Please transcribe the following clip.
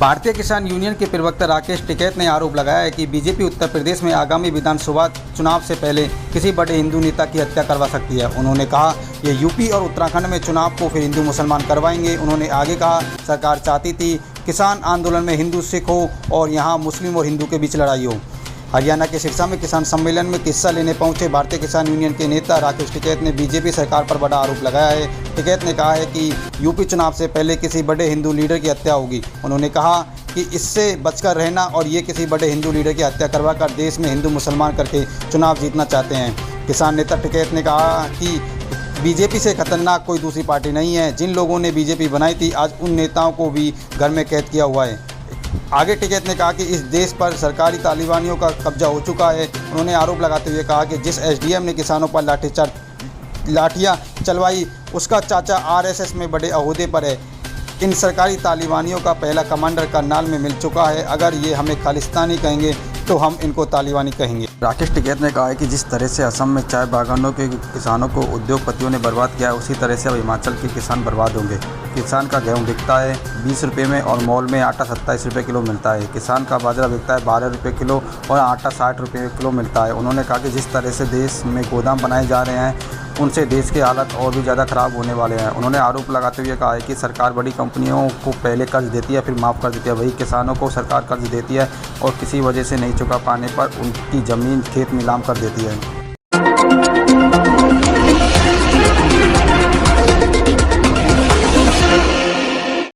भारतीय किसान यूनियन के प्रवक्ता राकेश टिकैत ने आरोप लगाया है कि बीजेपी उत्तर प्रदेश में आगामी विधानसभा चुनाव से पहले किसी बड़े हिंदू नेता की हत्या करवा सकती है। उन्होंने कहा ये यूपी और उत्तराखंड में चुनाव को फिर हिंदू मुसलमान करवाएंगे। उन्होंने आगे कहा सरकार चाहती थी किसान आंदोलन में हिंदू सिख हो और यहाँ मुस्लिम और हिंदू के बीच लड़ाई हो। हरियाणा के सिरसा में किसान सम्मेलन में हिस्सा लेने पहुंचे भारतीय किसान यूनियन के नेता राकेश टिकैत ने बीजेपी सरकार पर बड़ा आरोप लगाया है। टिकैत ने कहा है कि यूपी चुनाव से पहले किसी बड़े हिंदू लीडर की हत्या होगी। उन्होंने कहा कि इससे बचकर रहना और ये किसी बड़े हिंदू लीडर की हत्या करवाकर देश में हिंदू मुसलमान करके चुनाव जीतना चाहते हैं। किसान नेता टिकैत ने कहा कि बीजेपी से खतरनाक कोई दूसरी पार्टी नहीं है। जिन लोगों ने बीजेपी बनाई थी आज उन नेताओं को भी घर में कैद किया हुआ है। आगे टिकैत ने कहा कि इस देश पर सरकारी तालिबानियों का कब्जा हो चुका है। उन्होंने आरोप लगाते हुए कहा कि जिस एसडीएम ने किसानों पर लाठियाँ चलवाई उसका चाचा आरएसएस में बड़े अहदे पर है। इन सरकारी तालिबानियों का पहला कमांडर करनाल में मिल चुका है। अगर ये हमें खालिस्तानी कहेंगे तो हम इनको तालिबानी कहेंगे। राकेश टिकैत ने कहा है कि जिस तरह से असम में चाय बागानों के किसानों को उद्योगपतियों ने बर्बाद किया है उसी तरह से अब हिमाचल के किसान बर्बाद होंगे। किसान का गेहूँ बिकता है 20 रुपये में और मॉल में आटा 27 रुपये किलो मिलता है। किसान का बाजरा बिकता है 12 रुपये किलो और आटा 60 रुपये किलो मिलता है। उन्होंने कहा कि जिस तरह से देश में गोदाम बनाए जा रहे हैं उनसे देश के हालत और भी ज़्यादा ख़राब होने वाले हैं। उन्होंने आरोप लगाते हुए कहा है कि सरकार बड़ी कंपनियों को पहले कर्ज देती है फिर माफ़ कर देती है, वही किसानों को सरकार कर्ज देती है और किसी वजह से नहीं चुका पाने पर उनकी ज़मीन खेत नीलाम कर देती है।